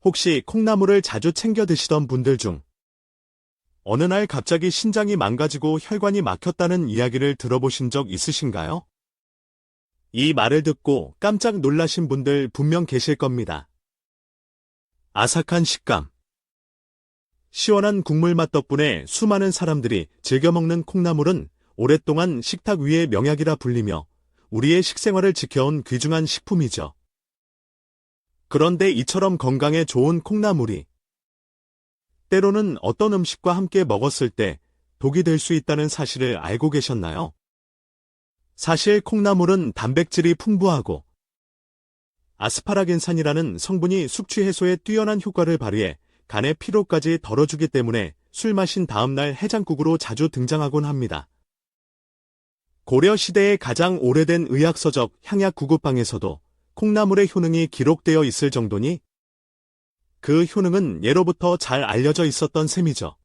혹시 콩나물을 자주 챙겨 드시던 분들 중 어느 날 갑자기 신장이 망가지고 혈관이 막혔다는 이야기를 들어보신 적 있으신가요? 이 말을 듣고 깜짝 놀라신 분들 분명 계실 겁니다. 아삭한 식감, 시원한 국물 맛 덕분에 수많은 사람들이 즐겨 먹는 콩나물은 오랫동안 식탁 위의 명약이라 불리며 우리의 식생활을 지켜온 귀중한 식품이죠. 그런데 이처럼 건강에 좋은 콩나물이 때로는 어떤 음식과 함께 먹었을 때 독이 될 수 있다는 사실을 알고 계셨나요? 사실 콩나물은 단백질이 풍부하고 아스파라긴산이라는 성분이 숙취 해소에 뛰어난 효과를 발휘해 간의 피로까지 덜어주기 때문에 술 마신 다음날 해장국으로 자주 등장하곤 합니다. 고려 시대의 가장 오래된 의학서적 향약구급방에서도 콩나물의 효능이 기록되어 있을 정도니 그 효능은 예로부터 잘 알려져 있었던 셈이죠.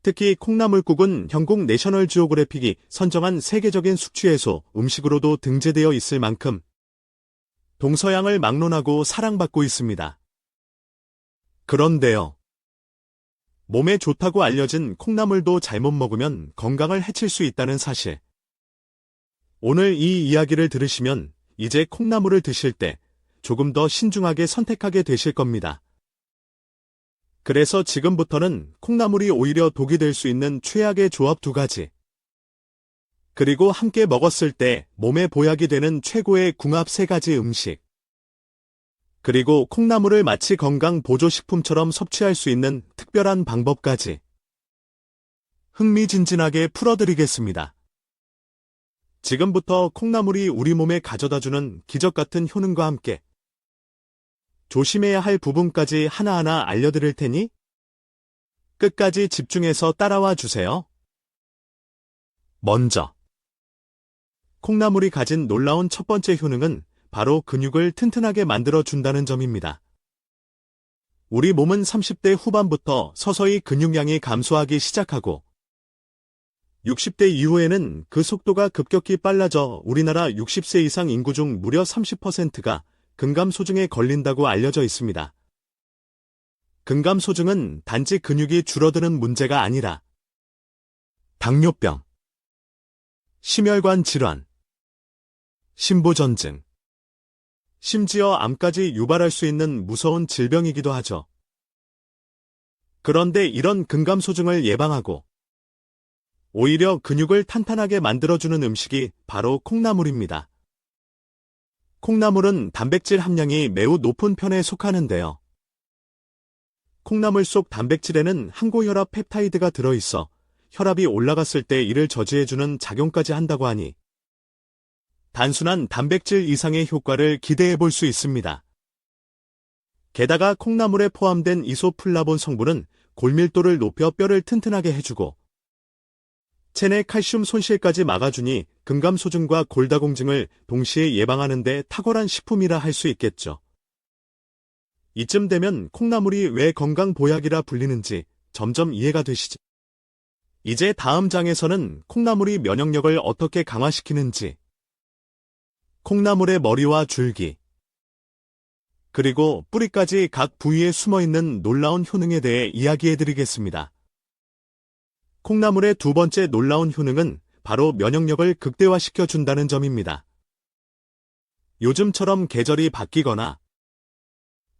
특히 콩나물국은 영국 내셔널 지오그래픽이 선정한 세계적인 숙취 해소 음식으로도 등재되어 있을 만큼 동서양을 막론하고 사랑받고 있습니다. 그런데요. 몸에 좋다고 알려진 콩나물도 잘못 먹으면 건강을 해칠 수 있다는 사실. 오늘 이 이야기를 들으시면 이제 콩나물을 드실 때 조금 더 신중하게 선택하게 되실 겁니다. 그래서 지금부터는 콩나물이 오히려 독이 될 수 있는 최악의 조합 2가지. 그리고 함께 먹었을 때 몸에 보약이 되는 최고의 궁합 3가지 음식. 그리고 콩나물을 마치 건강 보조식품처럼 섭취할 수 있는 특별한 방법까지 흥미진진하게 풀어드리겠습니다. 지금부터 콩나물이 우리 몸에 가져다주는 기적같은 효능과 함께 조심해야 할 부분까지 하나하나 알려드릴 테니 끝까지 집중해서 따라와 주세요. 먼저, 콩나물이 가진 놀라운 첫 번째 효능은 바로 근육을 튼튼하게 만들어준다는 점입니다. 우리 몸은 30대 후반부터 서서히 근육량이 감소하기 시작하고 60대 이후에는 그 속도가 급격히 빨라져 우리나라 60세 이상 인구 중 무려 30%가 근감소증에 걸린다고 알려져 있습니다. 근감소증은 단지 근육이 줄어드는 문제가 아니라 당뇨병, 심혈관 질환, 심부전증, 심지어 암까지 유발할 수 있는 무서운 질병이기도 하죠. 그런데 이런 근감소증을 예방하고 오히려 근육을 탄탄하게 만들어주는 음식이 바로 콩나물입니다. 콩나물은 단백질 함량이 매우 높은 편에 속하는데요. 콩나물 속 단백질에는 항고혈압 펩타이드가 들어있어 혈압이 올라갔을 때 이를 저지해주는 작용까지 한다고 하니 단순한 단백질 이상의 효과를 기대해 볼 수 있습니다. 게다가 콩나물에 포함된 이소플라본 성분은 골밀도를 높여 뼈를 튼튼하게 해주고 체내 칼슘 손실까지 막아주니 근감소증과 골다공증을 동시에 예방하는 데 탁월한 식품이라 할 수 있겠죠. 이쯤 되면 콩나물이 왜 건강보약이라 불리는지 점점 이해가 되시죠. 이제 다음 장에서는 콩나물이 면역력을 어떻게 강화시키는지, 콩나물의 머리와 줄기, 그리고 뿌리까지 각 부위에 숨어있는 놀라운 효능에 대해 이야기해드리겠습니다. 콩나물의 두 번째 놀라운 효능은 바로 면역력을 극대화시켜준다는 점입니다. 요즘처럼 계절이 바뀌거나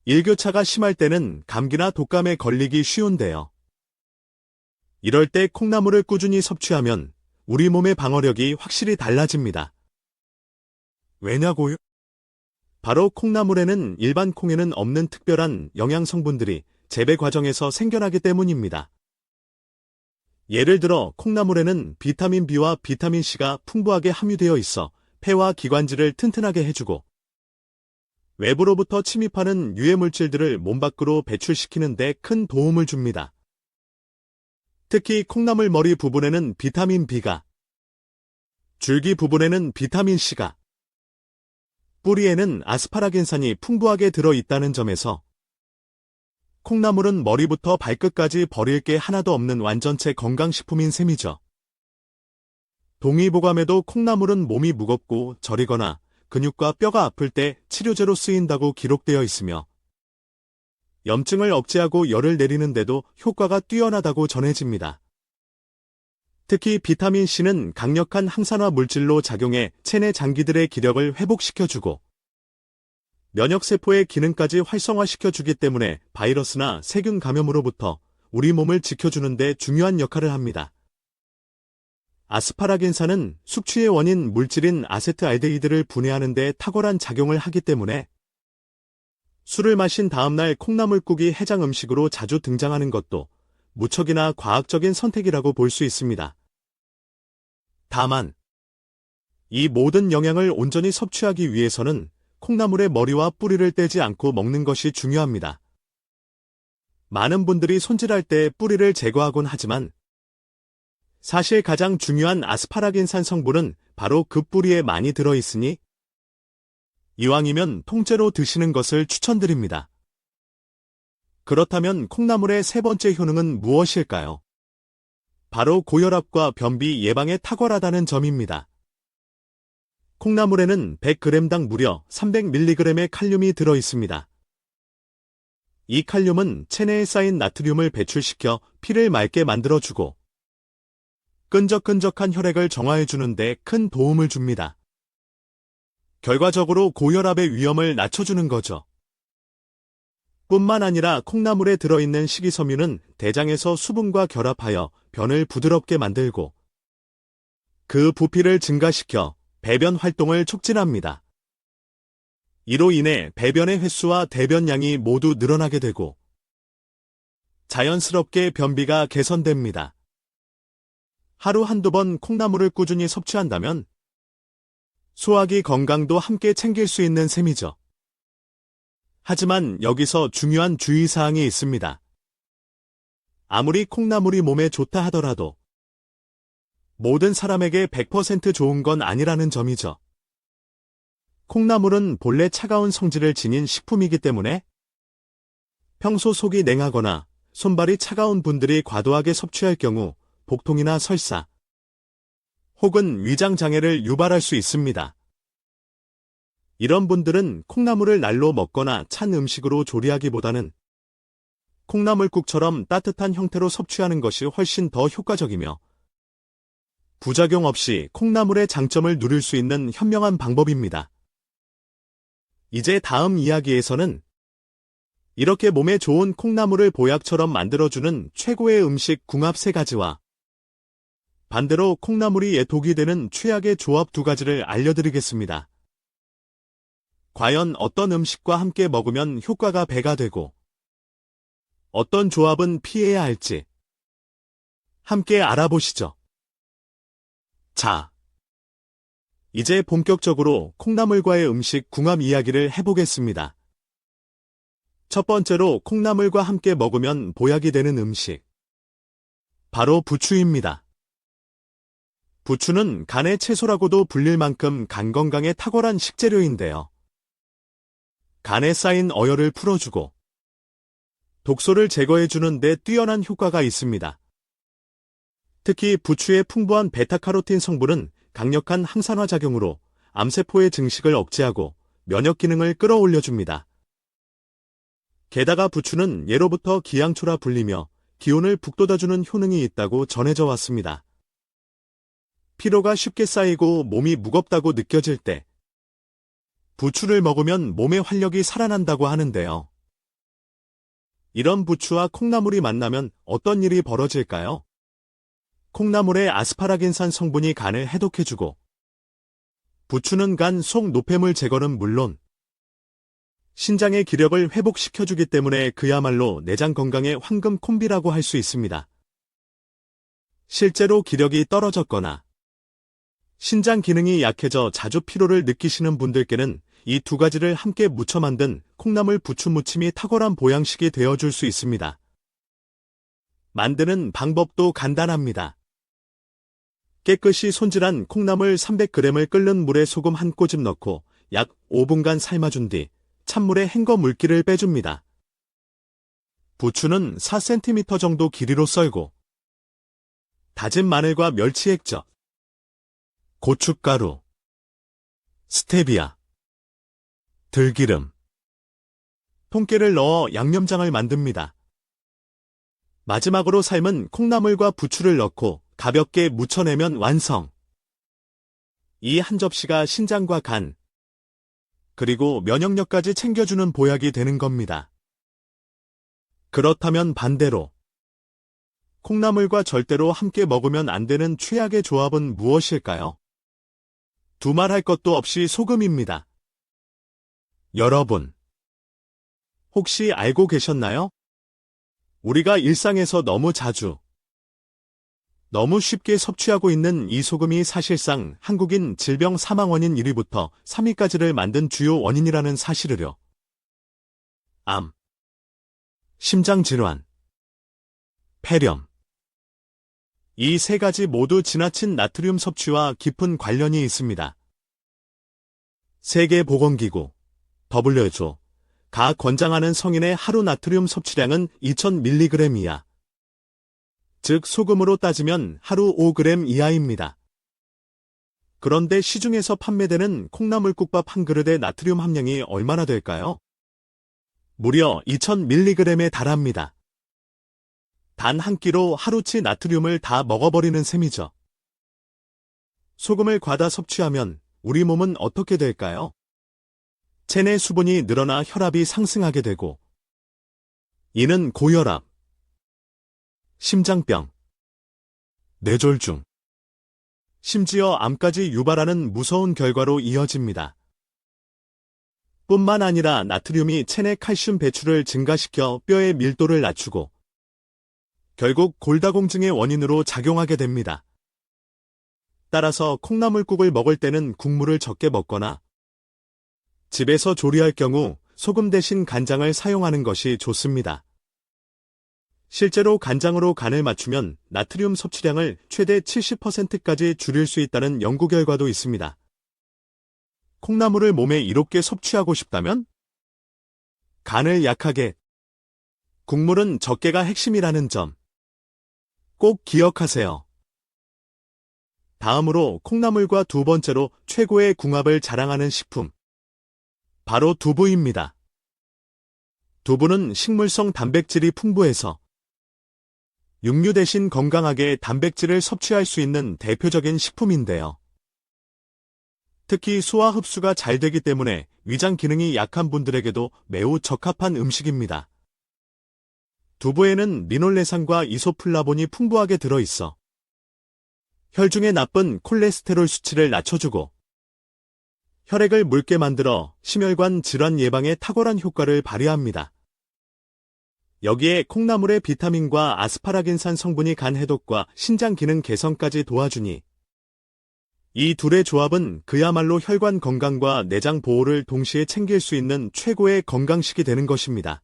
일교차가 심할 때는 감기나 독감에 걸리기 쉬운데요. 이럴 때 콩나물을 꾸준히 섭취하면 우리 몸의 방어력이 확실히 달라집니다. 왜냐고요? 바로 콩나물에는 일반 콩에는 없는 특별한 영양 성분들이 재배 과정에서 생겨나기 때문입니다. 예를 들어 콩나물에는 비타민 B와 비타민 C가 풍부하게 함유되어 있어 폐와 기관지를 튼튼하게 해주고 외부로부터 침입하는 유해 물질들을 몸 밖으로 배출시키는 데 큰 도움을 줍니다. 특히 콩나물 머리 부분에는 비타민 B가, 줄기 부분에는 비타민 C가, 뿌리에는 아스파라긴산이 풍부하게 들어있다는 점에서 콩나물은 머리부터 발끝까지 버릴 게 하나도 없는 완전체 건강식품인 셈이죠. 동의보감에도 콩나물은 몸이 무겁고 저리거나 근육과 뼈가 아플 때 치료제로 쓰인다고 기록되어 있으며 염증을 억제하고 열을 내리는데도 효과가 뛰어나다고 전해집니다. 특히 비타민C는 강력한 항산화 물질로 작용해 체내 장기들의 기력을 회복시켜주고 면역세포의 기능까지 활성화시켜주기 때문에 바이러스나 세균 감염으로부터 우리 몸을 지켜주는 데 중요한 역할을 합니다. 아스파라긴산은 숙취의 원인 물질인 아세트알데히드를 분해하는 데 탁월한 작용을 하기 때문에 술을 마신 다음날 콩나물국이 해장 음식으로 자주 등장하는 것도 무척이나 과학적인 선택이라고 볼 수 있습니다. 다만 이 모든 영양을 온전히 섭취하기 위해서는 콩나물의 머리와 뿌리를 떼지 않고 먹는 것이 중요합니다. 많은 분들이 손질할 때 뿌리를 제거하곤 하지만 사실 가장 중요한 아스파라긴산 성분은 바로 그 뿌리에 많이 들어있으니 이왕이면 통째로 드시는 것을 추천드립니다. 그렇다면 콩나물의 세 번째 효능은 무엇일까요? 바로 고혈압과 변비 예방에 탁월하다는 점입니다. 콩나물에는 100g당 무려 300mg의 칼륨이 들어있습니다. 이 칼륨은 체내에 쌓인 나트륨을 배출시켜 피를 맑게 만들어주고 끈적끈적한 혈액을 정화해주는 데 큰 도움을 줍니다. 결과적으로 고혈압의 위험을 낮춰주는 거죠. 뿐만 아니라 콩나물에 들어있는 식이섬유는 대장에서 수분과 결합하여 변을 부드럽게 만들고 그 부피를 증가시켜 배변 활동을 촉진합니다. 이로 인해 배변의 횟수와 대변량이 모두 늘어나게 되고 자연스럽게 변비가 개선됩니다. 하루 한두 번 콩나물을 꾸준히 섭취한다면 소화기 건강도 함께 챙길 수 있는 셈이죠. 하지만 여기서 중요한 주의사항이 있습니다. 아무리 콩나물이 몸에 좋다 하더라도 모든 사람에게 100% 좋은 건 아니라는 점이죠. 콩나물은 본래 차가운 성질을 지닌 식품이기 때문에 평소 속이 냉하거나 손발이 차가운 분들이 과도하게 섭취할 경우 복통이나 설사 혹은 위장장애를 유발할 수 있습니다. 이런 분들은 콩나물을 날로 먹거나 찬 음식으로 조리하기보다는 콩나물국처럼 따뜻한 형태로 섭취하는 것이 훨씬 더 효과적이며 부작용 없이 콩나물의 장점을 누릴 수 있는 현명한 방법입니다. 이제 다음 이야기에서는 이렇게 몸에 좋은 콩나물을 보약처럼 만들어주는 최고의 음식 궁합 3가지와 반대로 콩나물이 독이 되는 최악의 조합 2가지를 알려드리겠습니다. 과연 어떤 음식과 함께 먹으면 효과가 배가 되고 어떤 조합은 피해야 할지 함께 알아보시죠. 자, 이제 본격적으로 콩나물과의 음식 궁합 이야기를 해보겠습니다. 첫 번째로 콩나물과 함께 먹으면 보약이 되는 음식. 바로 부추입니다. 부추는 간의 채소라고도 불릴 만큼 간 건강에 탁월한 식재료인데요. 간에 쌓인 어혈을 풀어주고 독소를 제거해주는 데 뛰어난 효과가 있습니다. 특히 부추의 풍부한 베타카로틴 성분은 강력한 항산화 작용으로 암세포의 증식을 억제하고 면역 기능을 끌어올려줍니다. 게다가 부추는 예로부터 기양초라 불리며 기운을 북돋아주는 효능이 있다고 전해져 왔습니다. 피로가 쉽게 쌓이고 몸이 무겁다고 느껴질 때 부추를 먹으면 몸의 활력이 살아난다고 하는데요. 이런 부추와 콩나물이 만나면 어떤 일이 벌어질까요? 콩나물의 아스파라긴산 성분이 간을 해독해주고 부추는 간 속 노폐물 제거는 물론 신장의 기력을 회복시켜주기 때문에 그야말로 내장 건강의 황금 콤비라고 할 수 있습니다. 실제로 기력이 떨어졌거나 신장 기능이 약해져 자주 피로를 느끼시는 분들께는 이 2가지를 함께 무쳐 만든 콩나물 부추 무침이 탁월한 보양식이 되어줄 수 있습니다. 만드는 방법도 간단합니다. 깨끗이 손질한 콩나물 300g을 끓는 물에 소금 한 꼬집 넣고 약 5분간 삶아준 뒤 찬물에 헹궈 물기를 빼줍니다. 부추는 4cm 정도 길이로 썰고 다진 마늘과 멸치 액젓, 고춧가루, 스테비아, 들기름, 통깨를 넣어 양념장을 만듭니다. 마지막으로 삶은 콩나물과 부추를 넣고 가볍게 무쳐내면 완성. 이 한 접시가 신장과 간, 그리고 면역력까지 챙겨주는 보약이 되는 겁니다. 그렇다면 반대로 콩나물과 절대로 함께 먹으면 안 되는 최악의 조합은 무엇일까요? 두말할 것도 없이 소금입니다. 여러분, 혹시 알고 계셨나요? 우리가 일상에서 너무 자주, 너무 쉽게 섭취하고 있는 이 소금이 사실상 한국인 질병 사망 원인 1위부터 3위까지를 만든 주요 원인이라는 사실을요. 암, 심장질환, 폐렴. 이 세 가지 모두 지나친 나트륨 섭취와 깊은 관련이 있습니다. 세계보건기구, WHO가 권장하는 성인의 하루 나트륨 섭취량은 2000mg 이하, 즉 소금으로 따지면 하루 5g 이하입니다. 그런데 시중에서 판매되는 콩나물국밥 한 그릇의 나트륨 함량이 얼마나 될까요? 무려 2000mg에 달합니다. 단 한 끼로 하루치 나트륨을 다 먹어버리는 셈이죠. 소금을 과다 섭취하면 우리 몸은 어떻게 될까요? 체내 수분이 늘어나 혈압이 상승하게 되고, 이는 고혈압, 심장병, 뇌졸중, 심지어 암까지 유발하는 무서운 결과로 이어집니다. 뿐만 아니라 나트륨이 체내 칼슘 배출을 증가시켜 뼈의 밀도를 낮추고 결국 골다공증의 원인으로 작용하게 됩니다. 따라서 콩나물국을 먹을 때는 국물을 적게 먹거나 집에서 조리할 경우 소금 대신 간장을 사용하는 것이 좋습니다. 실제로 간장으로 간을 맞추면 나트륨 섭취량을 최대 70%까지 줄일 수 있다는 연구 결과도 있습니다. 콩나물을 몸에 이롭게 섭취하고 싶다면 간을 약하게, 국물은 적게가 핵심이라는 점 꼭 기억하세요. 다음으로 콩나물과 두 번째로 최고의 궁합을 자랑하는 식품, 바로 두부입니다. 두부는 식물성 단백질이 풍부해서 육류 대신 건강하게 단백질을 섭취할 수 있는 대표적인 식품인데요. 특히 소화 흡수가 잘 되기 때문에 위장 기능이 약한 분들에게도 매우 적합한 음식입니다. 두부에는 리놀레산과 이소플라본이 풍부하게 들어있어 혈중의 나쁜 콜레스테롤 수치를 낮춰주고 혈액을 묽게 만들어 심혈관 질환 예방에 탁월한 효과를 발휘합니다. 여기에 콩나물의 비타민과 아스파라긴산 성분이 간 해독과 신장 기능 개선까지 도와주니 이 둘의 조합은 그야말로 혈관 건강과 내장 보호를 동시에 챙길 수 있는 최고의 건강식이 되는 것입니다.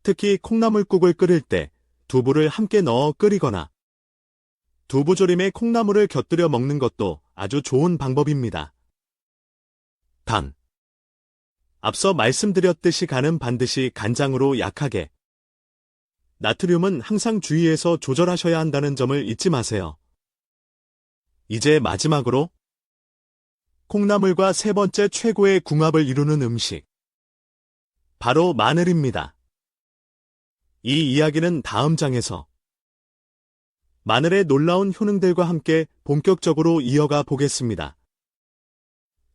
특히 콩나물국을 끓일 때 두부를 함께 넣어 끓이거나 두부조림에 콩나물을 곁들여 먹는 것도 아주 좋은 방법입니다. 단, 앞서 말씀드렸듯이 간은 반드시 간장으로 약하게, 나트륨은 항상 주의해서 조절하셔야 한다는 점을 잊지 마세요. 이제 마지막으로 콩나물과 세 번째 최고의 궁합을 이루는 음식, 바로 마늘입니다. 이 이야기는 다음 장에서 마늘의 놀라운 효능들과 함께 본격적으로 이어가 보겠습니다.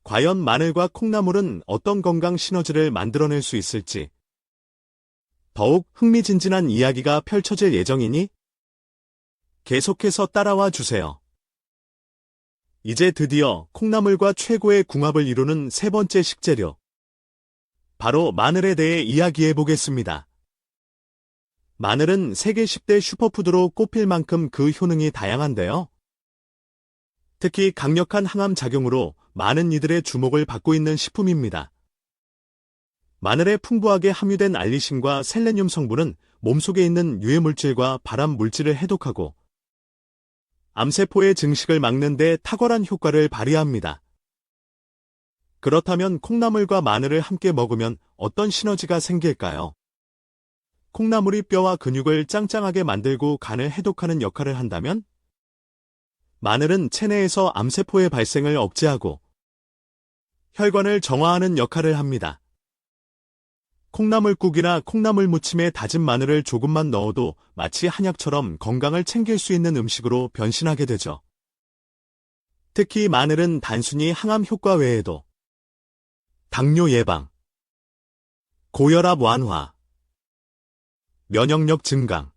과연 마늘과 콩나물은 어떤 건강 시너지를 만들어낼 수 있을지 더욱 흥미진진한 이야기가 펼쳐질 예정이니 계속해서 따라와 주세요. 이제 드디어 콩나물과 최고의 궁합을 이루는 세 번째 식재료, 바로 마늘에 대해 이야기해 보겠습니다. 마늘은 세계 10대 슈퍼푸드로 꼽힐 만큼 그 효능이 다양한데요. 특히 강력한 항암 작용으로 많은 이들의 주목을 받고 있는 식품입니다. 마늘에 풍부하게 함유된 알리신과 셀레늄 성분은 몸속에 있는 유해물질과 발암 물질을 해독하고 암세포의 증식을 막는 데 탁월한 효과를 발휘합니다. 그렇다면 콩나물과 마늘을 함께 먹으면 어떤 시너지가 생길까요? 콩나물이 뼈와 근육을 짱짱하게 만들고 간을 해독하는 역할을 한다면 마늘은 체내에서 암세포의 발생을 억제하고 혈관을 정화하는 역할을 합니다. 콩나물국이나 콩나물 무침에 다진 마늘을 조금만 넣어도 마치 한약처럼 건강을 챙길 수 있는 음식으로 변신하게 되죠. 특히 마늘은 단순히 항암 효과 외에도 당뇨 예방, 고혈압 완화, 면역력 증강,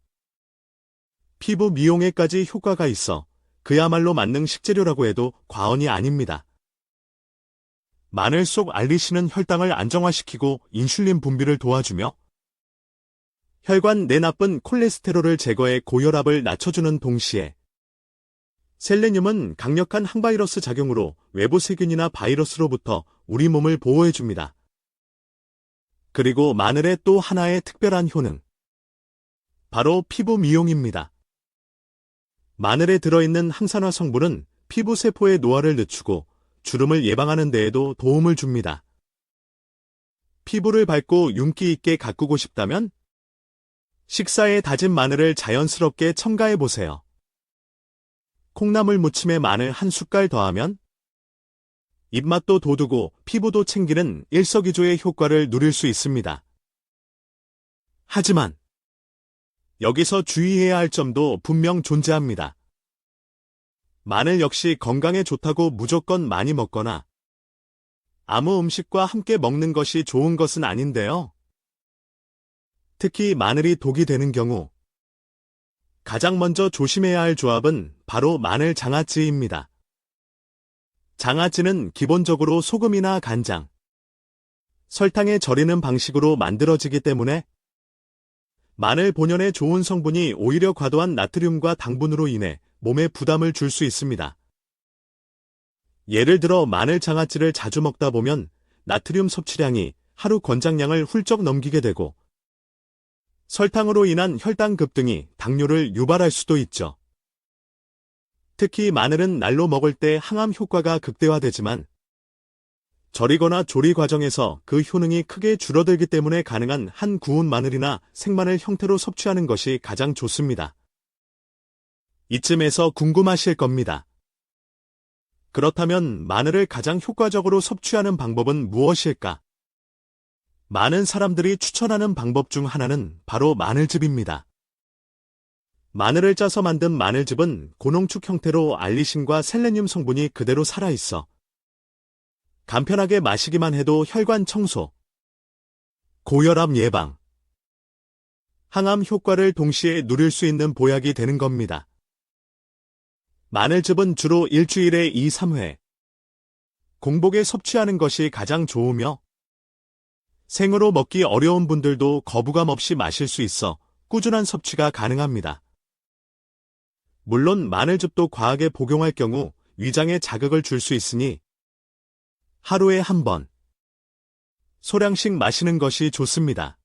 피부 미용에까지 효과가 있어 그야말로 만능 식재료라고 해도 과언이 아닙니다. 마늘 속 알리신은 혈당을 안정화시키고 인슐린 분비를 도와주며 혈관 내 나쁜 콜레스테롤을 제거해 고혈압을 낮춰주는 동시에 셀레늄은 강력한 항바이러스 작용으로 외부 세균이나 바이러스로부터 우리 몸을 보호해줍니다. 그리고 마늘의 또 하나의 특별한 효능, 바로 피부 미용입니다. 마늘에 들어있는 항산화 성분은 피부 세포의 노화를 늦추고 주름을 예방하는 데에도 도움을 줍니다. 피부를 밝고 윤기 있게 가꾸고 싶다면 식사에 다진 마늘을 자연스럽게 첨가해보세요. 콩나물 무침에 마늘 한 숟갈 더하면 입맛도 돋우고 피부도 챙기는 일석이조의 효과를 누릴 수 있습니다. 하지만 여기서 주의해야 할 점도 분명 존재합니다. 마늘 역시 건강에 좋다고 무조건 많이 먹거나 아무 음식과 함께 먹는 것이 좋은 것은 아닌데요. 특히 마늘이 독이 되는 경우 가장 먼저 조심해야 할 조합은 바로 마늘 장아찌입니다. 장아찌는 기본적으로 소금이나 간장, 설탕에 절이는 방식으로 만들어지기 때문에 마늘 본연의 좋은 성분이 오히려 과도한 나트륨과 당분으로 인해 몸에 부담을 줄 수 있습니다. 예를 들어 마늘 장아찌를 자주 먹다 보면 나트륨 섭취량이 하루 권장량을 훌쩍 넘기게 되고 설탕으로 인한 혈당 급등이 당뇨를 유발할 수도 있죠. 특히 마늘은 날로 먹을 때 항암 효과가 극대화되지만 절이거나 조리 과정에서 그 효능이 크게 줄어들기 때문에 가능한 한 구운 마늘이나 생마늘 형태로 섭취하는 것이 가장 좋습니다. 이쯤에서 궁금하실 겁니다. 그렇다면 마늘을 가장 효과적으로 섭취하는 방법은 무엇일까? 많은 사람들이 추천하는 방법 중 하나는 바로 마늘즙입니다. 마늘을 짜서 만든 마늘즙은 고농축 형태로 알리신과 셀레늄 성분이 그대로 살아있어 간편하게 마시기만 해도 혈관 청소, 고혈압 예방, 항암 효과를 동시에 누릴 수 있는 보약이 되는 겁니다. 마늘즙은 주로 일주일에 2, 3회 공복에 섭취하는 것이 가장 좋으며 생으로 먹기 어려운 분들도 거부감 없이 마실 수 있어 꾸준한 섭취가 가능합니다. 물론 마늘즙도 과하게 복용할 경우 위장에 자극을 줄 수 있으니 하루에 한 번 소량씩 마시는 것이 좋습니다.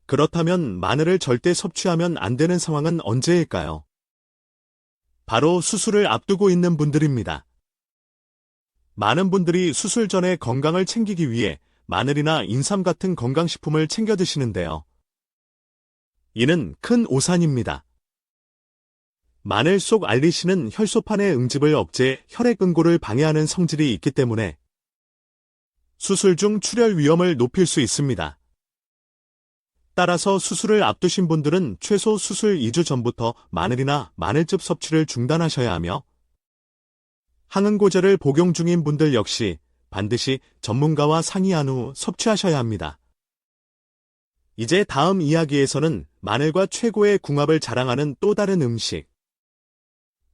그렇다면 마늘을 절대 섭취하면 안 되는 상황은 언제일까요? 바로 수술을 앞두고 있는 분들입니다. 많은 분들이 수술 전에 건강을 챙기기 위해 마늘이나 인삼 같은 건강식품을 챙겨 드시는데요. 이는 큰 오산입니다. 마늘 속 알리신은 혈소판의 응집을 억제, 혈액 응고를 방해하는 성질이 있기 때문에 수술 중 출혈 위험을 높일 수 있습니다. 따라서 수술을 앞두신 분들은 최소 수술 2주 전부터 마늘이나 마늘즙 섭취를 중단하셔야 하며 항응고제를 복용 중인 분들 역시 반드시 전문가와 상의한 후 섭취하셔야 합니다. 이제 다음 이야기에서는 마늘과 최고의 궁합을 자랑하는 또 다른 음식,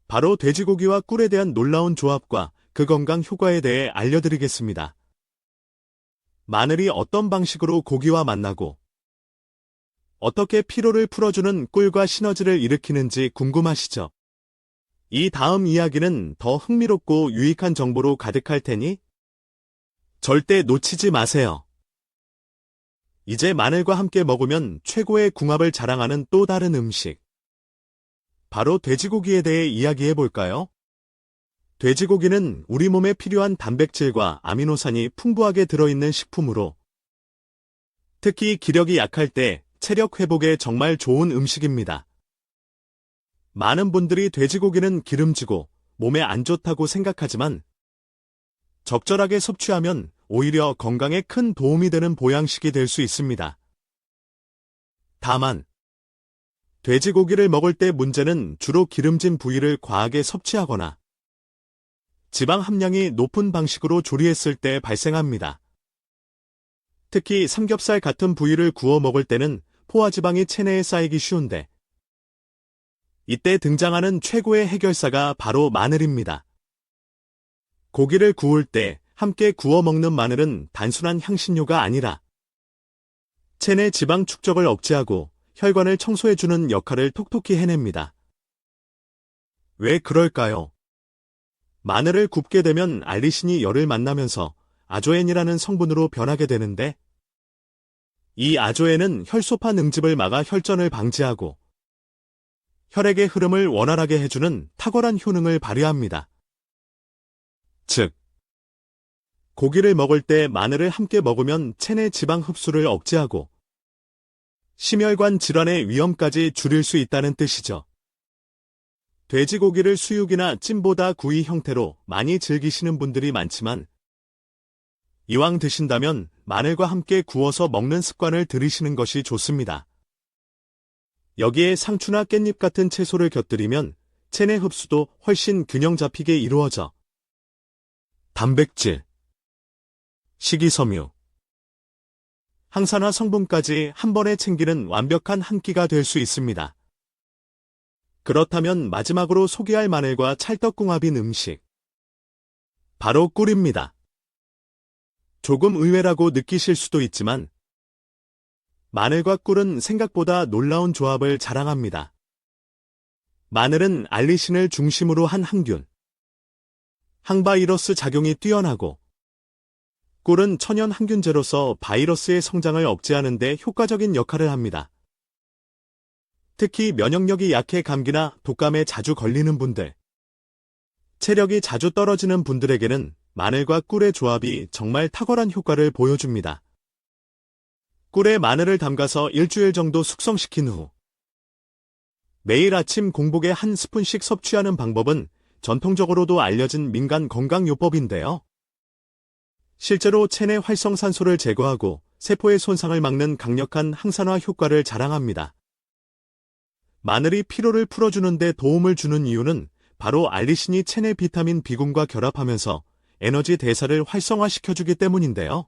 바로 돼지고기와 꿀에 대한 놀라운 조합과 그 건강 효과에 대해 알려드리겠습니다. 마늘이 어떤 방식으로 고기와 만나고 어떻게 피로를 풀어주는 꿀과 시너지를 일으키는지 궁금하시죠? 이 다음 이야기는 더 흥미롭고 유익한 정보로 가득할 테니 절대 놓치지 마세요. 이제 마늘과 함께 먹으면 최고의 궁합을 자랑하는 또 다른 음식, 바로 돼지고기에 대해 이야기해 볼까요? 돼지고기는 우리 몸에 필요한 단백질과 아미노산이 풍부하게 들어있는 식품으로 특히 기력이 약할 때 체력 회복에 정말 좋은 음식입니다. 많은 분들이 돼지고기는 기름지고 몸에 안 좋다고 생각하지만 적절하게 섭취하면 오히려 건강에 큰 도움이 되는 보양식이 될 수 있습니다. 다만, 돼지고기를 먹을 때 문제는 주로 기름진 부위를 과하게 섭취하거나 지방 함량이 높은 방식으로 조리했을 때 발생합니다. 특히 삼겹살 같은 부위를 구워 먹을 때는 포화지방이 체내에 쌓이기 쉬운데, 이때 등장하는 최고의 해결사가 바로 마늘입니다. 고기를 구울 때 함께 구워 먹는 마늘은 단순한 향신료가 아니라 체내 지방 축적을 억제하고 혈관을 청소해주는 역할을 톡톡히 해냅니다. 왜 그럴까요? 마늘을 굽게 되면 알리신이 열을 만나면서 아조엔이라는 성분으로 변하게 되는데, 이 아조엔은 혈소판 응집을 막아 혈전을 방지하고 혈액의 흐름을 원활하게 해주는 탁월한 효능을 발휘합니다. 즉, 고기를 먹을 때 마늘을 함께 먹으면 체내 지방 흡수를 억제하고 심혈관 질환의 위험까지 줄일 수 있다는 뜻이죠. 돼지고기를 수육이나 찜보다 구이 형태로 많이 즐기시는 분들이 많지만, 이왕 드신다면 마늘과 함께 구워서 먹는 습관을 들이시는 것이 좋습니다. 여기에 상추나 깻잎 같은 채소를 곁들이면 체내 흡수도 훨씬 균형 잡히게 이루어져 단백질, 식이섬유, 항산화 성분까지 한 번에 챙기는 완벽한 한 끼가 될 수 있습니다. 그렇다면 마지막으로 소개할 마늘과 찰떡궁합인 음식, 바로 꿀입니다. 조금 의외라고 느끼실 수도 있지만 마늘과 꿀은 생각보다 놀라운 조합을 자랑합니다. 마늘은 알리신을 중심으로 한 항균, 항바이러스 작용이 뛰어나고, 꿀은 천연 항균제로서 바이러스의 성장을 억제하는 데 효과적인 역할을 합니다. 특히 면역력이 약해 감기나 독감에 자주 걸리는 분들, 체력이 자주 떨어지는 분들에게는 마늘과 꿀의 조합이 정말 탁월한 효과를 보여줍니다. 꿀에 마늘을 담가서 일주일 정도 숙성시킨 후 매일 아침 공복에 한 스푼씩 섭취하는 방법은 전통적으로도 알려진 민간 건강요법인데요. 실제로 체내 활성산소를 제거하고 세포의 손상을 막는 강력한 항산화 효과를 자랑합니다. 마늘이 피로를 풀어주는 데 도움을 주는 이유는 바로 알리신이 체내 비타민 B군과 결합하면서 에너지 대사를 활성화시켜주기 때문인데요.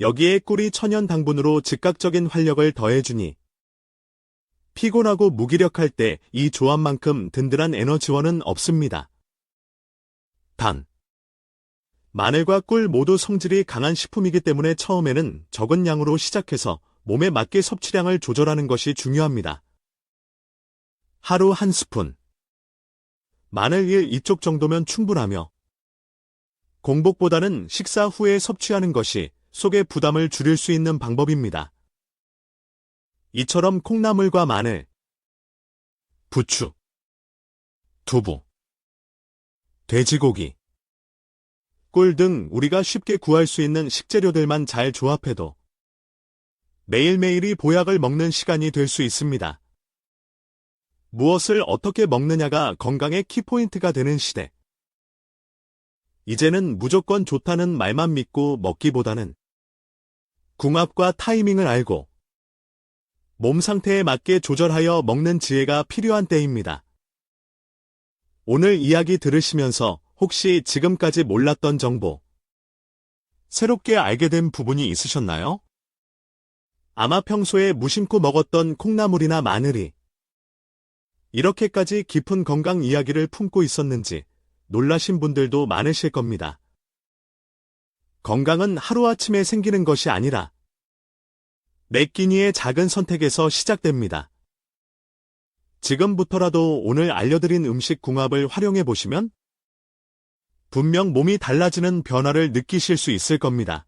여기에 꿀이 천연 당분으로 즉각적인 활력을 더해주니 피곤하고 무기력할 때 이 조합만큼 든든한 에너지원은 없습니다. 단, 마늘과 꿀 모두 성질이 강한 식품이기 때문에 처음에는 적은 양으로 시작해서 몸에 맞게 섭취량을 조절하는 것이 중요합니다. 하루 한 스푼, 마늘 1-2쪽 정도면 충분하며, 공복보다는 식사 후에 섭취하는 것이 속의 부담을 줄일 수 있는 방법입니다. 이처럼 콩나물과 마늘, 부추, 두부, 돼지고기, 꿀 등 우리가 쉽게 구할 수 있는 식재료들만 잘 조합해도 매일매일이 보약을 먹는 시간이 될 수 있습니다. 무엇을 어떻게 먹느냐가 건강의 키포인트가 되는 시대. 이제는 무조건 좋다는 말만 믿고 먹기보다는 궁합과 타이밍을 알고 몸 상태에 맞게 조절하여 먹는 지혜가 필요한 때입니다. 오늘 이야기 들으시면서 혹시 지금까지 몰랐던 정보, 새롭게 알게 된 부분이 있으셨나요? 아마 평소에 무심코 먹었던 콩나물이나 마늘이 이렇게까지 깊은 건강 이야기를 품고 있었는지 놀라신 분들도 많으실 겁니다. 건강은 하루아침에 생기는 것이 아니라 매 끼니의 작은 선택에서 시작됩니다. 지금부터라도 오늘 알려드린 음식 궁합을 활용해 보시면 분명 몸이 달라지는 변화를 느끼실 수 있을 겁니다.